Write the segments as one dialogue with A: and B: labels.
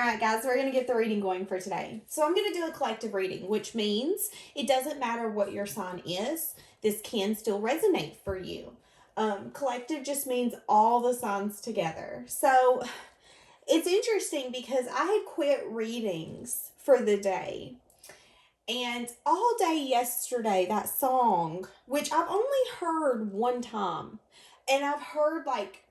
A: All right, guys, we're going to get the reading going for today. So I'm going to do a collective reading, which means it doesn't matter what your sign is. This can still resonate for you. Collective just means all the signs together. So it's interesting because I had quit readings for the day. And all day yesterday, that song, which I've only heard one time, and I've heard like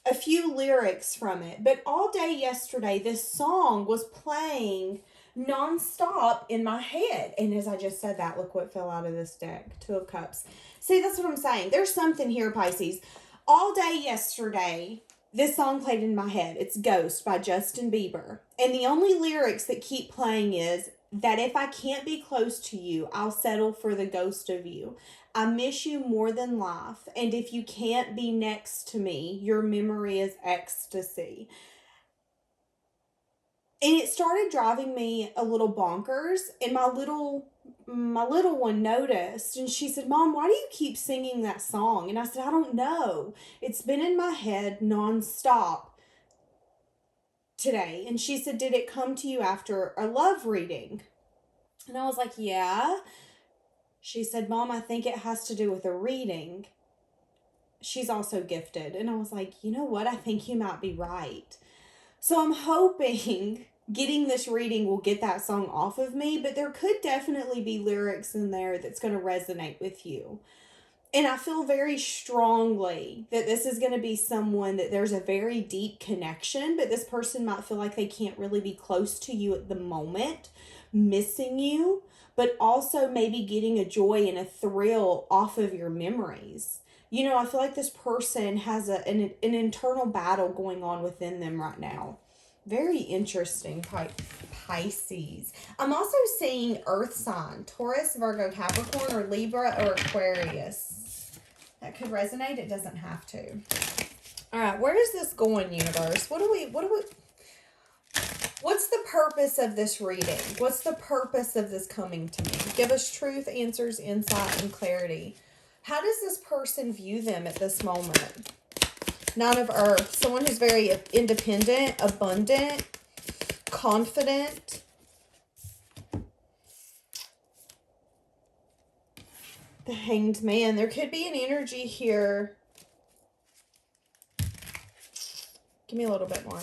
A: a few lyrics from it, but all day yesterday, this song was playing nonstop in my head. And as I just said that, look what fell out of this deck. Two of Cups. See, that's what I'm saying. There's something here, Pisces. All day yesterday, this song played in my head. It's Ghost by Justin Bieber. And the only lyrics that keep playing is that if I can't be close to you, I'll settle for the ghost of you. I miss you more than life, and if you can't be next to me, your memory is ecstasy. And it started driving me a little bonkers, and my little one noticed, and she said, Mom, why do you keep singing that song? And I said, I don't know. It's been in my head nonstop today. And she said, did it come to you after a love reading? And I was like, yeah. She said, Mom, I think it has to do with a reading. She's also gifted. And I was like, you know what? I think you might be right. So I'm hoping getting this reading will get that song off of me, but there could definitely be lyrics in there that's going to resonate with you. And I feel very strongly that this is going to be someone that there's a very deep connection, but this person might feel like they can't really be close to you at the moment, missing you, but also maybe getting a joy and a thrill off of your memories. You know, I feel like this person has an internal battle going on within them right now. Very interesting, Pisces. I'm also seeing Earth sign, Taurus, Virgo, Capricorn, or Libra, or Aquarius. That could resonate. It doesn't have to. All right, where is this going, universe? What's the purpose of this reading? What's the purpose of this coming to me? Give us truth, answers, insight, and clarity. How does this person view them at this moment? Nine of Earth. Someone who's very independent, abundant, confident. The Hanged Man. There could be an energy here. Give me a little bit more.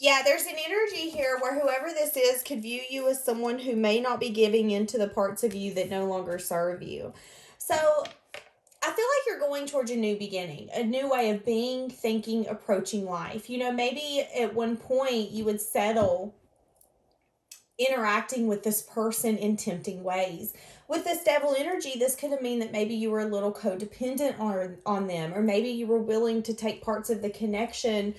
A: Yeah, there's an energy here where whoever this is could view you as someone who may not be giving into the parts of you that no longer serve you. So I feel like you're going towards a new beginning, a new way of being, thinking, approaching life. You know, maybe at one point you would settle interacting with this person in tempting ways. With this devil energy, this could mean that maybe you were a little codependent on them, or maybe you were willing to take parts of the connection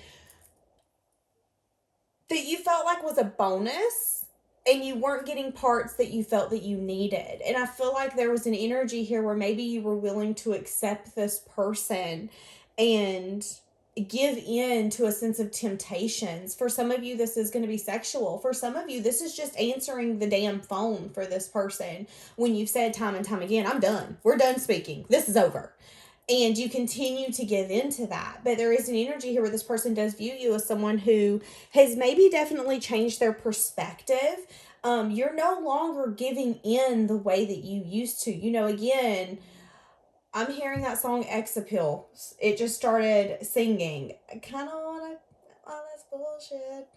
A: that you felt like was a bonus, and you weren't getting parts that you felt that you needed. And I feel like there was an energy here where maybe you were willing to accept this person and give in to a sense of temptations. For some of you, this is going to be sexual. For some of you, this is just answering the damn phone for this person when you've said time and time again, I'm done. We're done speaking. This is over. And you continue to give into that. But there is an energy here where this person does view you as someone who has maybe definitely changed their perspective. You're no longer giving in the way that you used to. You know, again, I'm hearing that song X Appeal. It just started singing. I kind of want to, oh, that's bullshit.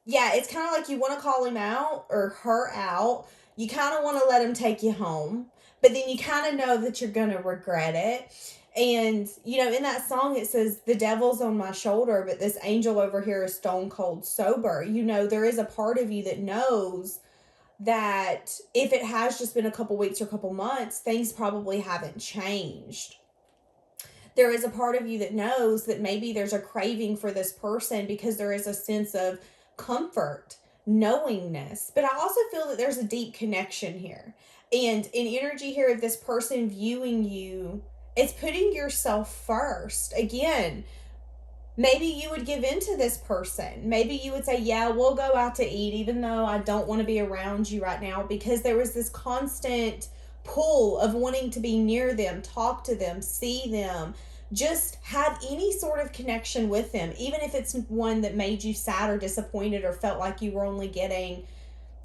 A: Yeah, it's kind of like you want to call him out or her out. You kind of want to let him take you home. But then you kind of know that you're going to regret it. And, you know, in that song, it says, the devil's on my shoulder, but this angel over here is stone cold sober. You know, there is a part of you that knows that if it has just been a couple weeks or a couple months, things probably haven't changed. There is a part of you that knows that maybe there's a craving for this person because there is a sense of comfort, knowingness. But I also feel that there's a deep connection here. And in energy here of this person viewing you, it's putting yourself first. Again, maybe you would give in to this person. Maybe you would say, yeah, we'll go out to eat, even though I don't want to be around you right now, because there was this constant pull of wanting to be near them, talk to them, see them, just have any sort of connection with them, even if it's one that made you sad or disappointed or felt like you were only getting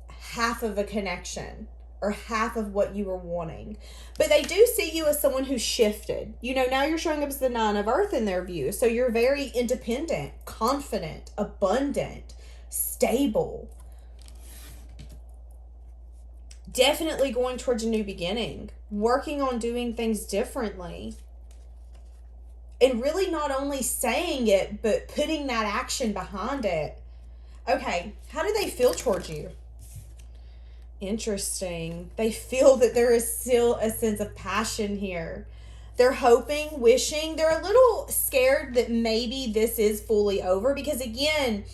A: half of a connection or half of what you were wanting. But they do see you as someone who's shifted. You know, now you're showing up as the 9 of Earth in their view. So you're very independent, confident, abundant, stable. Definitely going towards a new beginning, working on doing things differently. And really not only saying it, but putting that action behind it. Okay, how do they feel towards you? Interesting. They feel that there is still a sense of passion here. They're hoping, wishing. They're a little scared that maybe this is fully over because, again,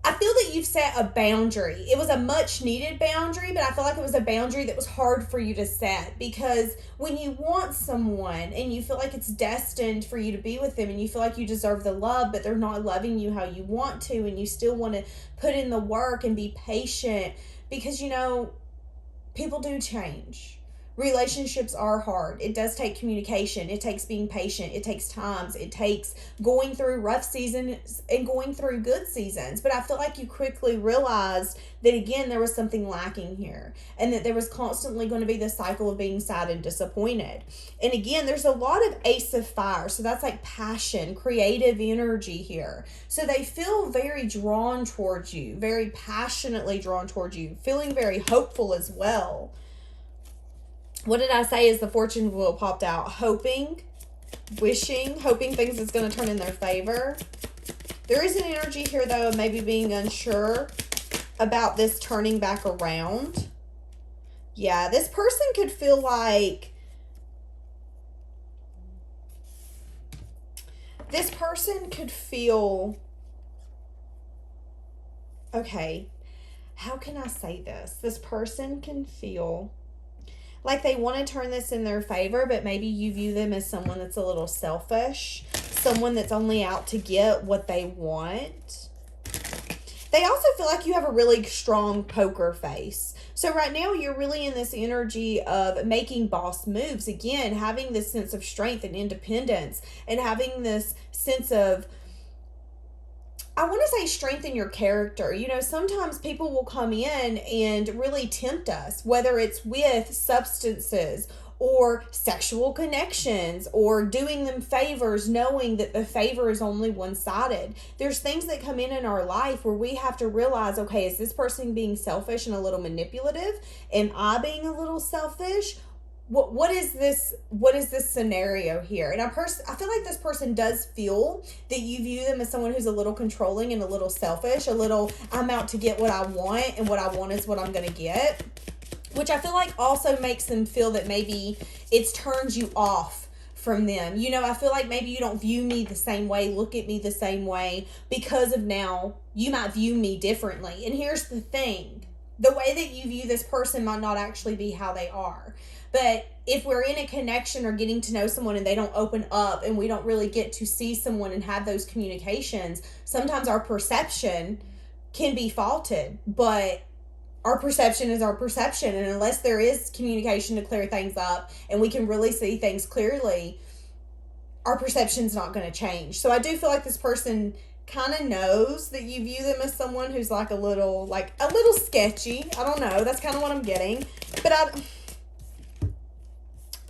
A: I feel that you've set a boundary. It was a much needed boundary, but I feel like it was a boundary that was hard for you to set because when you want someone and you feel like it's destined for you to be with them and you feel like you deserve the love, but they're not loving you how you want to, and you still want to put in the work and be patient because, you know, people do change. Relationships are hard. It does take communication. It takes being patient. It takes times. It takes going through rough seasons and going through good seasons. But I feel like you quickly realized that, again, there was something lacking here and that there was constantly going to be the cycle of being sad and disappointed. And again, there's a lot of Ace of Fire. So that's like passion, creative energy here. So they feel very drawn towards you, very passionately drawn towards you, feeling very hopeful as well. What did I say as the fortune wheel popped out? Hoping, wishing, hoping things is going to turn in their favor. There is an energy here, though, of maybe being unsure about this turning back around. Yeah, this person could feel like okay, how can I say this? This person can feel like they want to turn this in their favor, but maybe you view them as someone that's a little selfish, someone that's only out to get what they want. They also feel like you have a really strong poker face. So right now you're really in this energy of making boss moves. Again, having this sense of strength and independence and having this sense of, I want to say, strengthen your character. You know, sometimes people will come in and really tempt us, whether it's with substances or sexual connections or doing them favors, knowing that the favor is only one-sided. There's things that come in our life where we have to realize, okay, is this person being selfish and a little manipulative? Am I being a little selfish? What is this scenario here? And I feel like this person does feel that you view them as someone who's a little controlling and a little selfish, a little, I'm out to get what I want, and what I want is what I'm going to get, which I feel like also makes them feel that maybe it's turns you off from them. You know, I feel like maybe you don't view me the same way, look at me the same way, because of now you might view me differently. And here's the thing. The way that you view this person might not actually be how they are. But if we're in a connection or getting to know someone and they don't open up and we don't really get to see someone and have those communications, sometimes our perception can be faulted. But our perception is our perception. And unless there is communication to clear things up and we can really see things clearly, our perception's not going to change. So I do feel like this person kind of knows that you view them as someone who's like a little sketchy. I don't know. That's kind of what I'm getting. But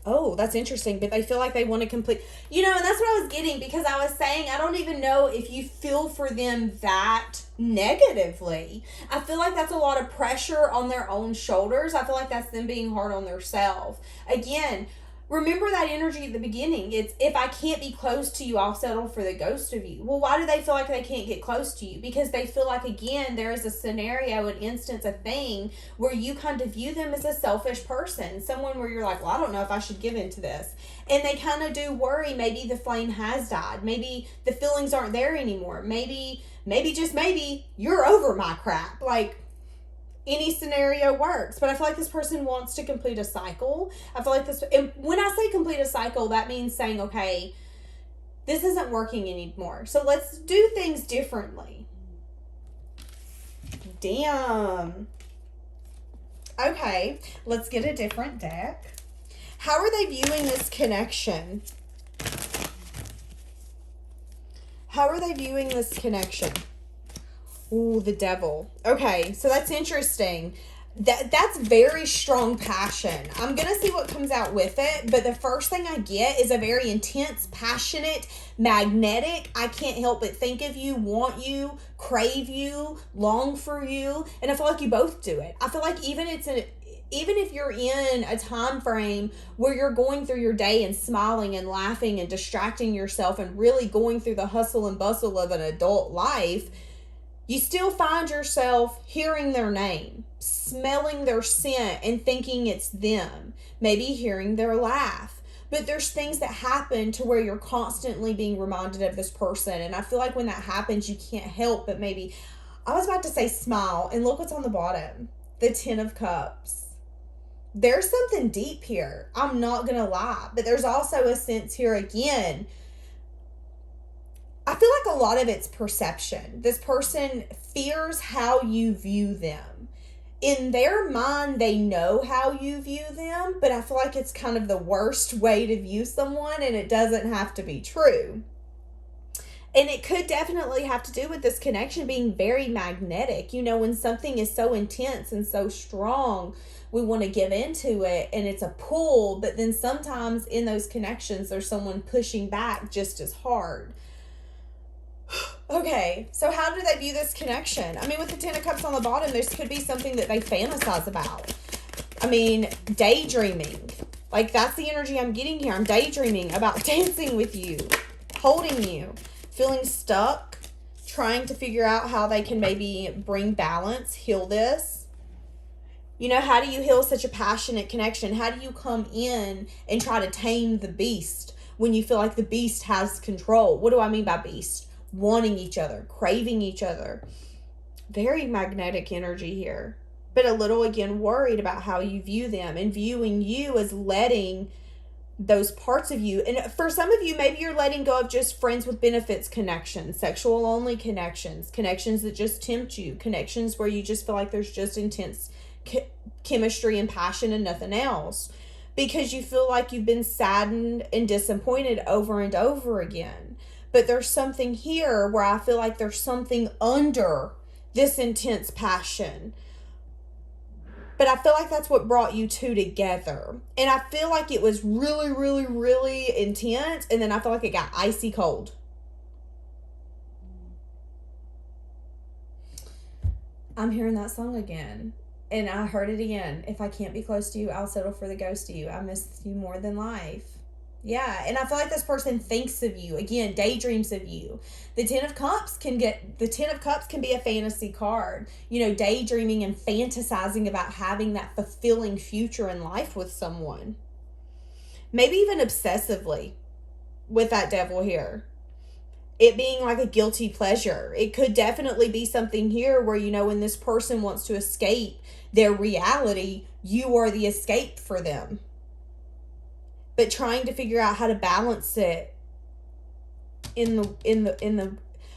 A: oh, that's interesting. But they feel like they want to complete, you know, and that's what I was getting, because I was saying, I don't even know if you feel for them that negatively. I feel like that's a lot of pressure on their own shoulders. I feel like that's them being hard on themselves. Again, remember that energy at the beginning. It's, if I can't be close to you, I'll settle for the ghost of you. Well, why do they feel like they can't get close to you? Because they feel like, again, there is a scenario, an instance, a thing where you kind of view them as a selfish person. Someone where you're like, well, I don't know if I should give into this. And they kind of do worry, maybe the flame has died. Maybe the feelings aren't there anymore. Maybe just maybe you're over my crap. Like, any scenario works. But I feel like this person wants to complete a cycle. I feel like this, and when I say complete a cycle, that means saying, okay, this isn't working anymore, so let's do things differently. Damn. Okay, let's get a different deck. How are they viewing this connection? How are they viewing this connection? Ooh, the devil. Okay, so that's interesting. That's very strong passion. I'm going to see what comes out with it, but the first thing I get is a very intense, passionate, magnetic, I can't help but think of you, want you, crave you, long for you, and I feel like you both do it. I feel like even if you're in a time frame where you're going through your day and smiling and laughing and distracting yourself and really going through the hustle and bustle of an adult life, you still find yourself hearing their name, smelling their scent, and thinking it's them. Maybe hearing their laugh. But there's things that happen to where you're constantly being reminded of this person. And I feel like when that happens, you can't help but maybe, I was about to say smile, and look what's on the bottom. The Ten of Cups. There's something deep here. I'm not going to lie. But there's also a sense here again, I feel like a lot of it's perception. This person fears how you view them. In their mind, they know how you view them, but I feel like it's kind of the worst way to view someone, and it doesn't have to be true. And it could definitely have to do with this connection being very magnetic. You know, when something is so intense and so strong, we want to give into it, and it's a pull, but then sometimes in those connections, there's someone pushing back just as hard. Okay, so how do they view this connection? I mean, with the Ten of Cups on the bottom, this could be something that they fantasize about. I mean, daydreaming. Like, that's the energy I'm getting here. I'm daydreaming about dancing with you, holding you, feeling stuck, trying to figure out how they can maybe bring balance, heal this. You know, how do you heal such a passionate connection? How do you come in and try to tame the beast when you feel like the beast has control? What do I mean by beast? Wanting each other, craving each other. Very magnetic energy here. But a little, again, worried about how you view them and viewing you as letting those parts of you. And for some of you, maybe you're letting go of just friends with benefits connections, sexual only connections, connections that just tempt you, connections where you just feel like there's just intense chemistry and passion and nothing else. Because you feel like you've been saddened and disappointed over and over again. But there's something here where I feel like there's something under this intense passion. But I feel like that's what brought you two together. And I feel like it was really, really, really intense. And then I feel like it got icy cold. I'm hearing that song again. And I heard it again. If I can't be close to you, I'll settle for the ghost of you. I miss you more than life. Yeah, and I feel like this person thinks of you. Again, daydreams of you. The Ten of Cups can be a fantasy card. You know, daydreaming and fantasizing about having that fulfilling future in life with someone. Maybe even obsessively with that devil here. It being like a guilty pleasure. It could definitely be something here where, you know, when this person wants to escape their reality, you are the escape for them. But trying to figure out how to balance it in the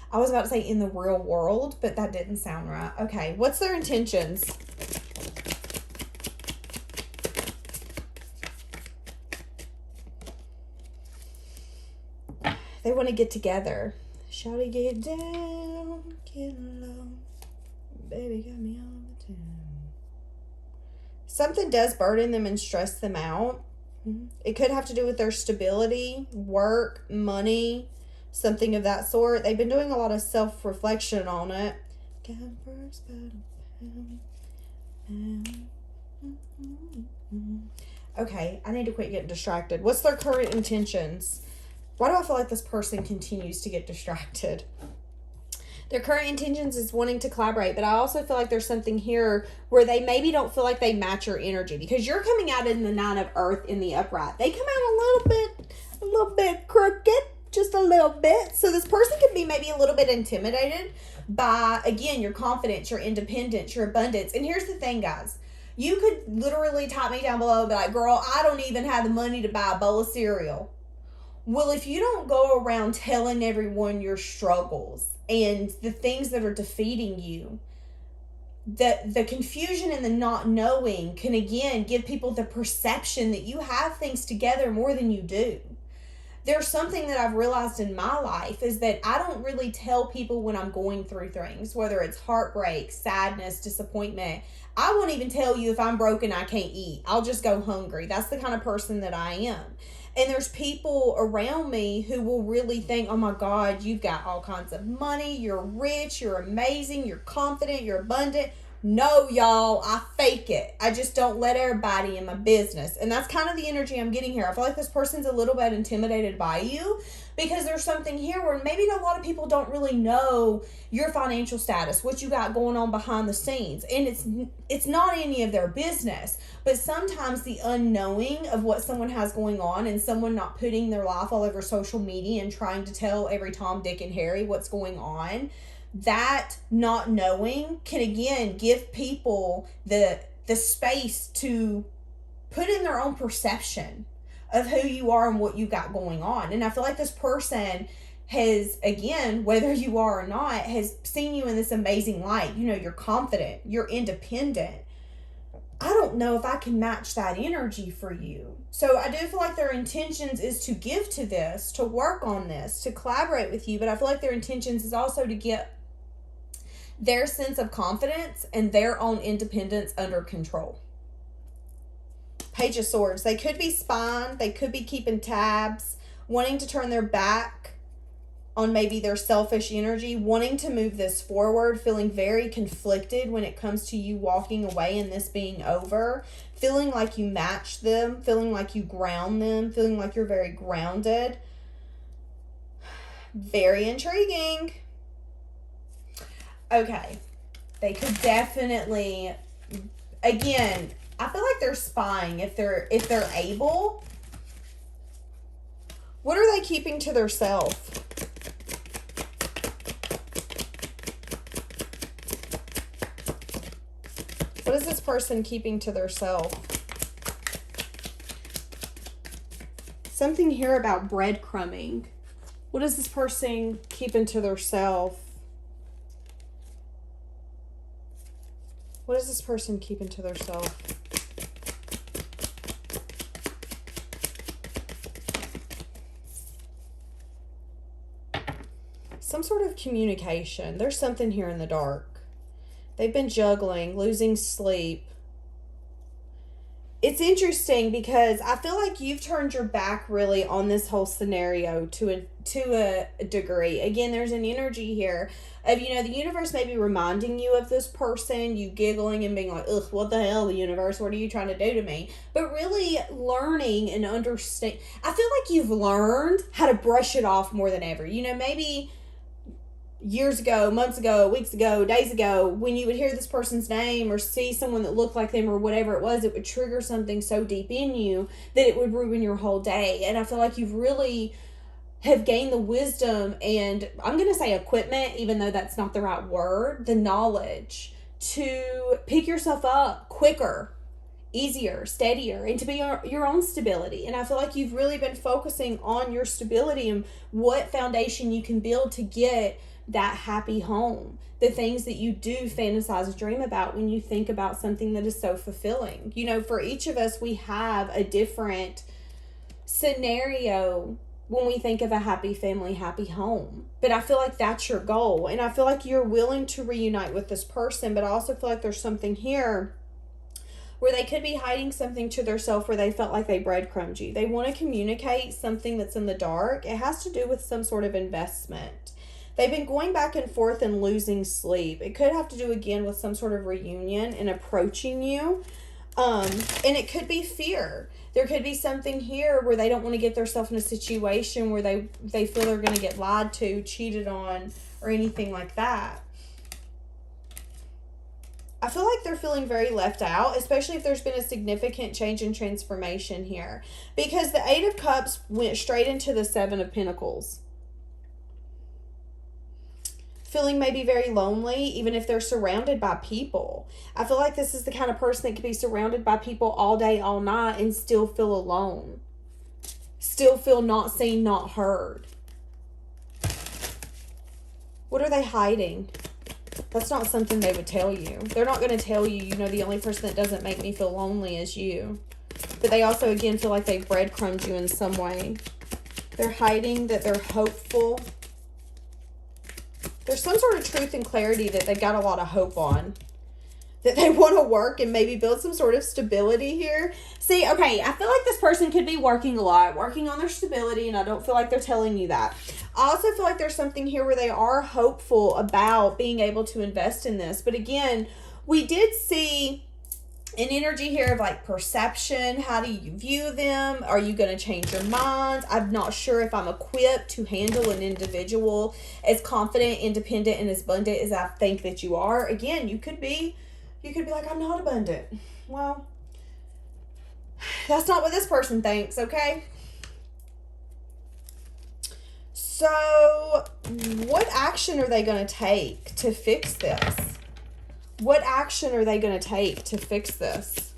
A: I was about to say in the real world, but that didn't sound right. Okay, what's their intentions? They want to get together. Shawty, get down, get low. Baby got me on the town. Something does burden them and stress them out. It could have to do with their stability, work, money, something of that sort. They've been doing a lot of self-reflection on it. Okay, I need to quit getting distracted. What's their current intentions? Why do I feel like this person continues to get distracted? Their current intentions is wanting to collaborate, but I also feel like there's something here where they maybe don't feel like they match your energy because you're coming out in the Nine of Earth in the upright. They come out a little bit crooked, just a little bit. So this person could be maybe a little bit intimidated by, again, your confidence, your independence, your abundance. And here's the thing, guys. You could literally type me down below and be like, girl, I don't even have the money to buy a bowl of cereal. Well, if you don't go around telling everyone your struggles and the things that are defeating you, the confusion and the not knowing can, again, give people the perception that you have things together more than you do. there's something that I've realized in my life is that I don't really tell people when I'm going through things, whether it's heartbreak, sadness, disappointment. I won't even tell you if I'm broken, I can't eat. I'll just go hungry. That's the kind of person that I am. And there's people around me who will really think, oh my God, you've got all kinds of money. You're rich. You're amazing. You're confident. You're abundant. No, y'all, I fake it. I just don't let everybody in my business. And that's kind of the energy I'm getting here. I feel like this person's a little bit intimidated by you because there's something here where maybe a lot of people don't really know your financial status, what you got going on behind the scenes. And it's not any of their business. But sometimes the unknowing of what someone has going on and someone not putting their life all over social media and trying to tell every Tom, Dick, and Harry what's going on, that not knowing can again give people the space to put in their own perception of who you are and what you got going on. And I feel like this person has, again, whether you are or not, has seen you in this amazing light. You know, you're confident, you're independent. I don't know if I can match that energy for you. So I do feel like their intentions is to give to this, to work on this, to collaborate with you. But I feel like their intentions is also to get their sense of confidence and their own independence under control. Page of Swords. They could be spying. They could be keeping tabs, wanting to turn their back on maybe their selfish energy, wanting to move this forward, feeling very conflicted when it comes to you walking away and this being over, feeling like you match them, feeling like you ground them, feeling like you're very grounded. Very intriguing. Okay, they could definitely, again, I feel like they're spying if they're able. What are they keeping to themselves? What is this person keeping to themselves? Something here about breadcrumbing. What is this person keeping to themselves? What is this person keeping to themselves? Some sort of communication. There's something here in the dark. They've been juggling, losing sleep. It's interesting because I feel like you've turned your back really on this whole scenario to a degree. Again, there's an energy here of, you know, the universe may be reminding you of this person, you giggling and being like, ugh, what the hell, the universe, what are you trying to do to me? But really learning and understand. I feel like you've learned how to brush it off more than ever. You know, maybe years ago, months ago, weeks ago, days ago, when you would hear this person's name or see someone that looked like them or whatever it was, it would trigger something so deep in you that it would ruin your whole day. And I feel like you've really have gained the wisdom and, I'm going to say equipment, even though that's not the right word, the knowledge to pick yourself up quicker, easier, steadier, and to be your own stability. And I feel like you've really been focusing on your stability and what foundation you can build to get that happy home, the things that you do fantasize, dream about when you think about something that is so fulfilling. You know, for each of us, we have a different scenario when we think of a happy family, happy home. But I feel like that's your goal. And I feel like you're willing to reunite with this person, but I also feel like there's something here where they could be hiding something to themselves where they felt like they breadcrumbed you. They want to communicate something that's in the dark. It has to do with some sort of investment. They've been going back and forth and losing sleep. It could have to do again with some sort of reunion and approaching you. And it could be fear. There could be something here where they don't want to get themselves in a situation where they feel they're going to get lied to, cheated on, or anything like that. I feel like they're feeling very left out, especially if there's been a significant change and transformation here. Because the Eight of Cups went straight into the Seven of Pentacles. Feeling maybe very lonely, even if they're surrounded by people. I feel like this is the kind of person that could be surrounded by people all day, all night, and still feel alone. Still feel not seen, not heard. What are they hiding? That's not something they would tell you. They're not going to tell you, you know, the only person that doesn't make me feel lonely is you. But they also, again, feel like they've breadcrumbed you in some way. They're hiding that they're hopeful. There's some sort of truth and clarity that they got a lot of hope on. That they want to work and maybe build some sort of stability here. See, okay, I feel like this person could be working a lot, working on their stability, and I don't feel like they're telling you that. I also feel like there's something here where they are hopeful about being able to invest in this. But again, we did see an energy here of like perception. How do you view them? Are you going to change your mind? I'm not sure if I'm equipped to handle an individual as confident, independent, and as abundant as I think that you are. Again, you could be like, I'm not abundant. Well, that's not what this person thinks, okay? So, what action are they going to take to fix this? What action are they going to take to fix this?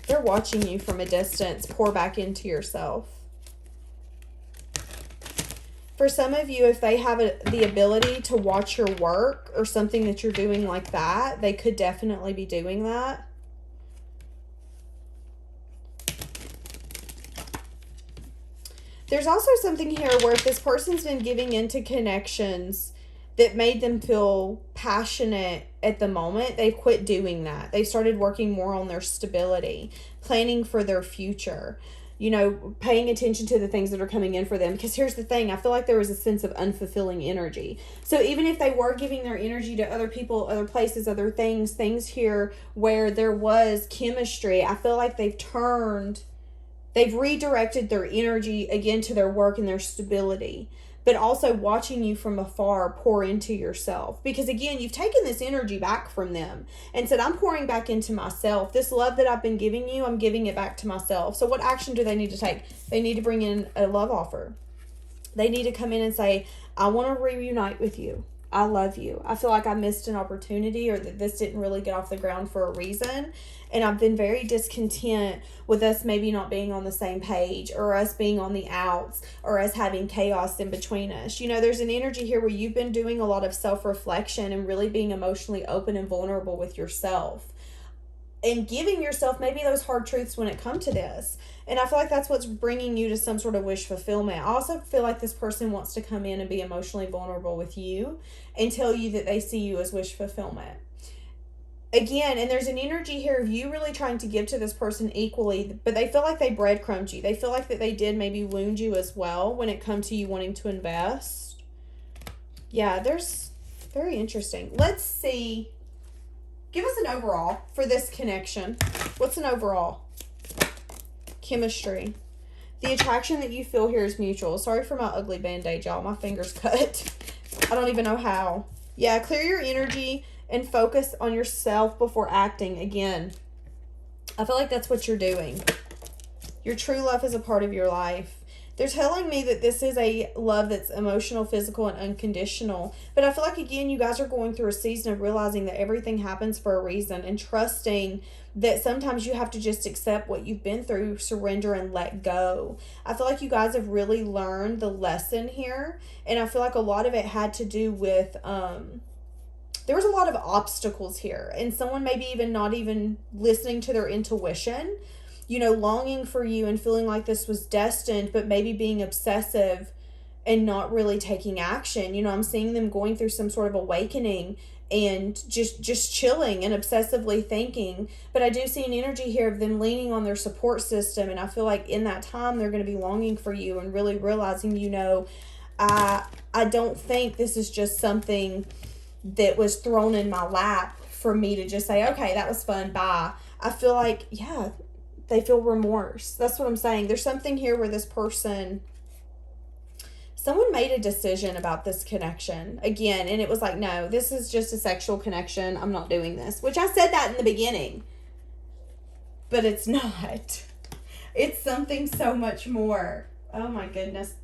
A: They're watching you from a distance. Pour back into yourself. For some of you, if they have the ability to watch your work or something that you're doing like that, they could definitely be doing that. There's also something here where if this person's been giving into connections that made them feel passionate at the moment, they've quit doing that. They've started working more on their stability, planning for their future, you know, paying attention to the things that are coming in for them. Because here's the thing, I feel like there was a sense of unfulfilling energy. So even if they were giving their energy to other people, other places, other things here where there was chemistry, I feel like they've redirected their energy again to their work and their stability, but also watching you from afar pour into yourself. Because again, you've taken this energy back from them and said, I'm pouring back into myself. This love that I've been giving you, I'm giving it back to myself. So what action do they need to take? They need to bring in a love offer. They need to come in and say, I want to reunite with you. I love you. I feel like I missed an opportunity, or that this didn't really get off the ground for a reason. And I've been very discontent with us maybe not being on the same page, or us being on the outs, or us having chaos in between us. You know, there's an energy here where you've been doing a lot of self-reflection and really being emotionally open and vulnerable with yourself. And giving yourself maybe those hard truths when it comes to this. And I feel like that's what's bringing you to some sort of wish fulfillment. I also feel like this person wants to come in and be emotionally vulnerable with you and tell you that they see you as wish fulfillment. Again, and there's an energy here of you really trying to give to this person equally, but they feel like they breadcrumbed you. They feel like that they did maybe wound you as well when it comes to you wanting to invest. Yeah, there's very interesting. Let's see. Give us an overall for this connection. What's an overall? Chemistry. The attraction that you feel here is mutual. Sorry for my ugly band-aid, y'all. My finger's cut. I don't even know how. Yeah, clear your energy and focus on yourself before acting. Again, I feel like that's what you're doing. Your true love is a part of your life. They're telling me that this is a love that's emotional, physical, and unconditional. But I feel like, again, you guys are going through a season of realizing that everything happens for a reason and trusting that sometimes you have to just accept what you've been through, surrender, and let go. I feel like you guys have really learned the lesson here. And I feel like a lot of it had to do with, there was a lot of obstacles here. And someone maybe even not even listening to their intuition, you know, longing for you and feeling like this was destined, but maybe being obsessive and not really taking action. You know, I'm seeing them going through some sort of awakening and just chilling and obsessively thinking. But I do see an energy here of them leaning on their support system. And I feel like in that time, they're going to be longing for you and really realizing, you know, I don't think this is just something that was thrown in my lap for me to just say, okay, that was fun, bye. I feel like, yeah, they feel remorse. That's what I'm saying. There's something here where this person, someone made a decision about this connection again, and it was like, no, this is just a sexual connection. I'm not doing this, which I said that in the beginning, but it's not. It's something so much more. Oh my goodness.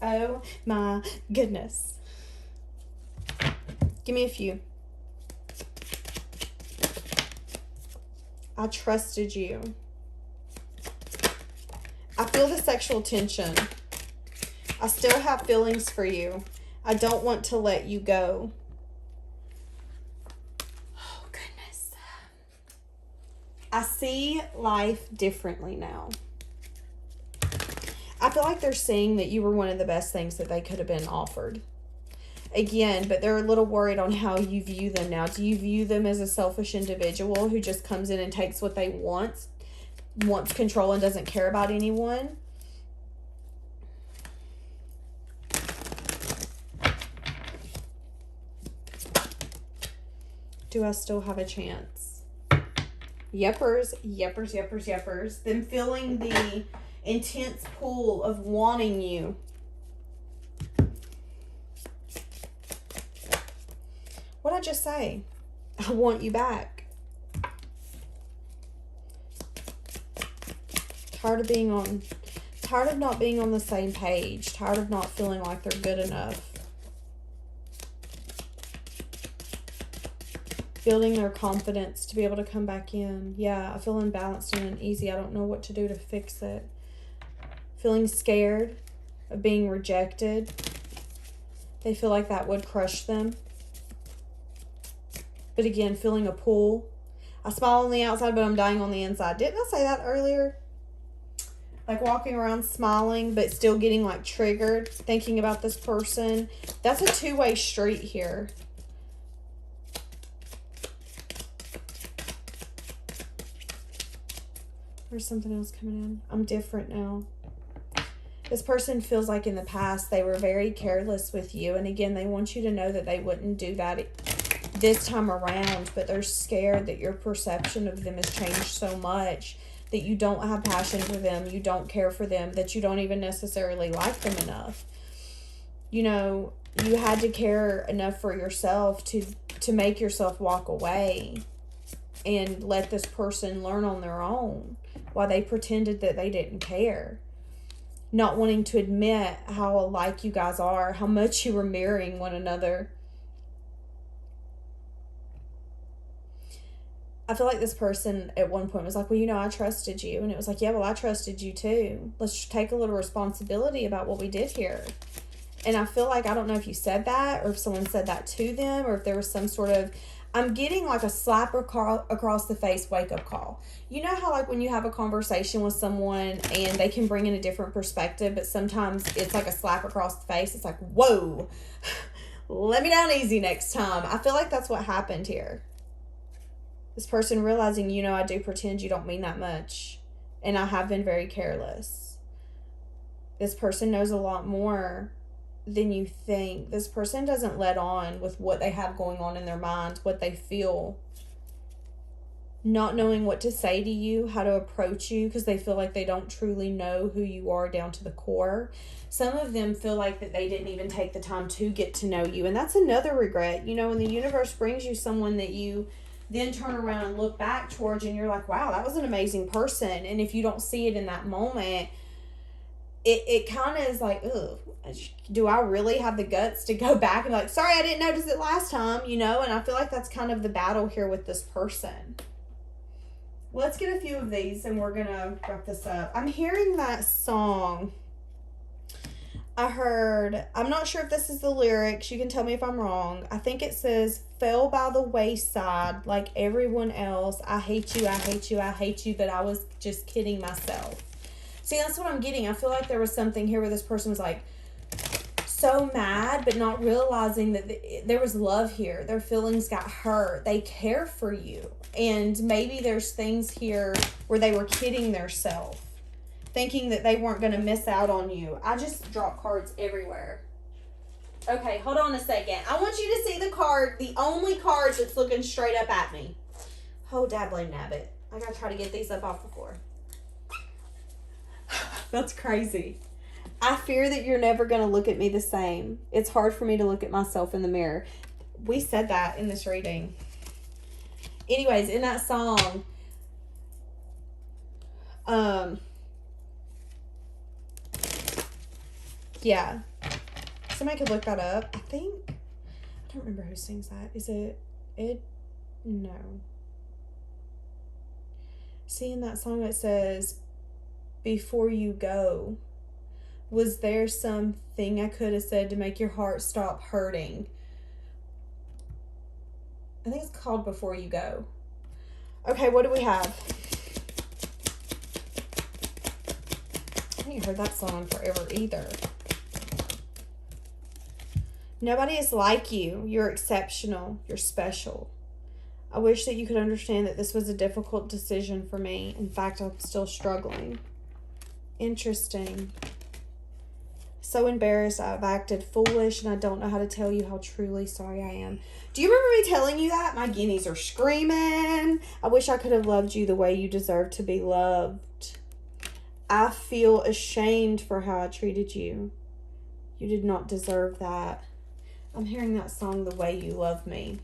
A: Oh my goodness. Give me a few. I trusted you. I feel the sexual tension. I still have feelings for you. I don't want to let you go. Oh, goodness. I see life differently now. I feel like they're seeing that you were one of the best things that they could have been offered. Again, but they're a little worried on how you view them now. Do you view them as a selfish individual who just comes in and takes what they want, wants control, and doesn't care about anyone? Do I still have a chance? Yepers, yepers, yepers, yepers. Them feeling the intense pull of wanting you. What'd I just say? I want you back. Tired of not being on the same page. Tired of not feeling like they're good enough. Building their confidence to be able to come back in. Yeah, I feel imbalanced and uneasy. I don't know what to do to fix it. Feeling scared of being rejected. They feel like that would crush them. But again, feeling a pull. I smile on the outside, but I'm dying on the inside. Didn't I say that earlier? Like walking around smiling, but still getting like triggered, thinking about this person. That's a two-way street here. There's something else coming in. I'm different now. This person feels like in the past they were very careless with you. And again, they want you to know that they wouldn't do that this time around, but they're scared that your perception of them has changed so much that you don't have passion for them, you don't care for them, that you don't even necessarily like them enough. You know, you had to care enough for yourself to make yourself walk away and let this person learn on their own while they pretended that they didn't care. Not wanting to admit how alike you guys are, how much you were mirroring one another. I feel like this person at one point was like, well, you know, I trusted you. And it was like, yeah, well, I trusted you too. Let's take a little responsibility about what we did here. And I feel like, I don't know if you said that or if someone said that to them or if there was some sort of, I'm getting like a slap across the face wake up call. You know how like when you have a conversation with someone and they can bring in a different perspective, but sometimes it's like a slap across the face. It's like, whoa, let me down easy next time. I feel like that's what happened here. This person realizing, you know, I do pretend you don't mean that much. And I have been very careless. This person knows a lot more than you think. This person doesn't let on with what they have going on in their minds, what they feel. Not knowing what to say to you, how to approach you, because they feel like they don't truly know who you are down to the core. Some of them feel like that they didn't even take the time to get to know you. And that's another regret. You know, when the universe brings you someone that you then turn around and look back towards and you're like, wow, that was an amazing person. And if you don't see it in that moment, it kind of is like, ugh, do I really have the guts to go back and be like, sorry, I didn't notice it last time, you know? And I feel like that's kind of the battle here with this person. Let's get a few of these and we're going to wrap this up. I'm hearing that song. I heard, I'm not sure if this is the lyrics. You can tell me if I'm wrong. I think it says, fell by the wayside like everyone else. I hate you, I hate you, I hate you. But I was just kidding myself. See, that's what I'm getting. I feel like there was something here where this person was like so mad, but not realizing that there was love here. Their feelings got hurt. They care for you. And maybe there's things here where they were kidding themselves, thinking that they weren't going to miss out on you. I just dropped cards everywhere. Okay, hold on a second. I want you to see the card, the only card that's looking straight up at me. Oh, dabbling nabbit. I got to try to get these up off the floor. That's crazy. I fear that you're never going to look at me the same. It's hard for me to look at myself in the mirror. We said that in this reading. Anyways, in that song, yeah. Somebody could look that up. I don't remember who sings that. Is it Ed? No. See, in that song it says, before you go, was there something I could have said to make your heart stop hurting? I think it's called Before You Go. Okay, what do we have? I haven't heard that song in forever either. Nobody is like you. You're exceptional. You're special. I wish that you could understand that this was a difficult decision for me. In fact, I'm still struggling. Interesting. So embarrassed. I've acted foolish and I don't know how to tell you how truly sorry I am. Do you remember me telling you that? My guineas are screaming. I wish I could have loved you the way you deserve to be loved. I feel ashamed for how I treated you. You did not deserve that. I'm hearing that song, The Way You Love Me.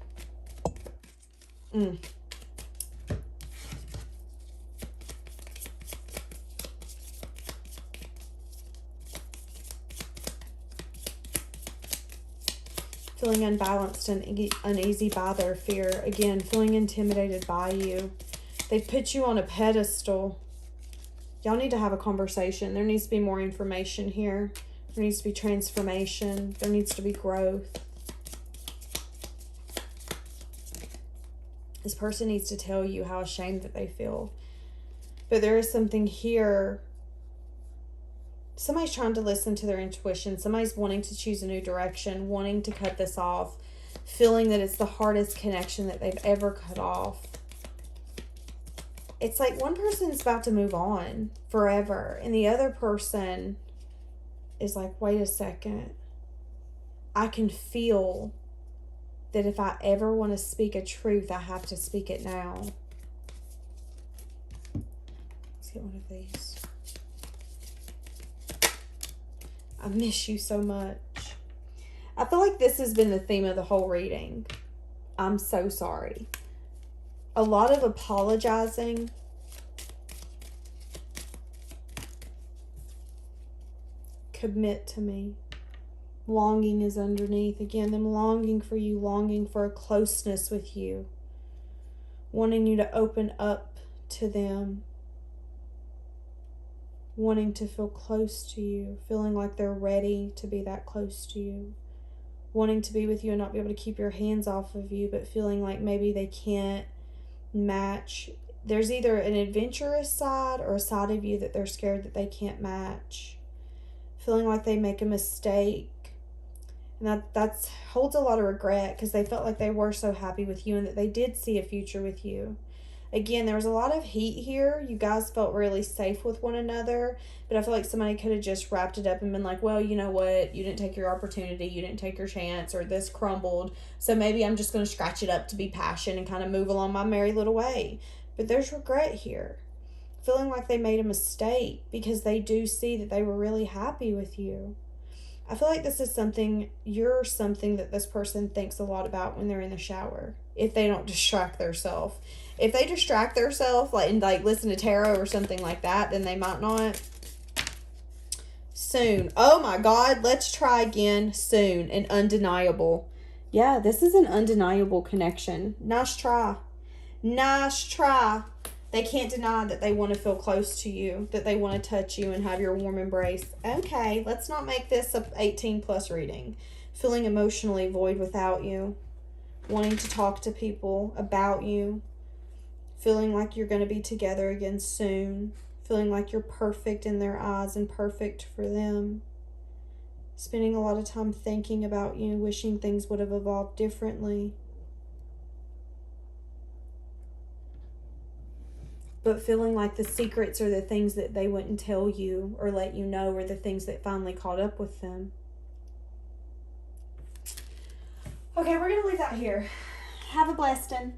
A: Feeling unbalanced and uneasy by their fear. Again, feeling intimidated by you. They put you on a pedestal. Y'all need to have a conversation. There needs to be more information here. There needs to be transformation. There needs to be growth. This person needs to tell you how ashamed that they feel. But there is something here. Somebody's trying to listen to their intuition. Somebody's wanting to choose a new direction, wanting to cut this off, feeling that it's the hardest connection that they've ever cut off. It's like one person's about to move on forever, and the other person is like, wait a second. I can feel that if I ever want to speak a truth, I have to speak it now. Let's get one of these. I miss you so much. I feel like this has been the theme of the whole reading. I'm so sorry. A lot of apologizing. Commit to me. Longing is underneath. Again, them longing for you, longing for a closeness with you. Wanting you to open up to them. Wanting to feel close to you. Feeling like they're ready to be that close to you. Wanting to be with you and not be able to keep your hands off of you, but feeling like maybe they can't match. There's either an adventurous side or a side of you that they're scared that they can't match. Feeling like they make a mistake. And that holds a lot of regret because they felt like they were so happy with you and that they did see a future with you. Again, there was a lot of heat here. You guys felt really safe with one another, but I feel like somebody could have just wrapped it up and been like, well, you know what? You didn't take your opportunity. You didn't take your chance, or this crumbled. So maybe I'm just going to scratch it up to be passion and kind of move along my merry little way. But there's regret here. Feeling like they made a mistake because they do see that they were really happy with you. I feel like this is you're something that this person thinks a lot about when they're in the shower. If they don't distract themselves. If they distract themselves and listen to tarot or something like that, then they might not. Soon. Oh my God, let's try again. Soon and undeniable. Yeah, this is an undeniable connection. Nice try. Nice try. They can't deny that they want to feel close to you, that they want to touch you and have your warm embrace. Okay, let's not make this a 18 plus reading. Feeling emotionally void without you. Wanting to talk to people about you. Feeling like you're going to be together again soon. Feeling like you're perfect in their eyes and perfect for them. Spending a lot of time thinking about you, wishing things would have evolved differently. But feeling like the secrets or the things that they wouldn't tell you or let you know are the things that finally caught up with them. Okay, we're going to leave that here. Have a blessed one.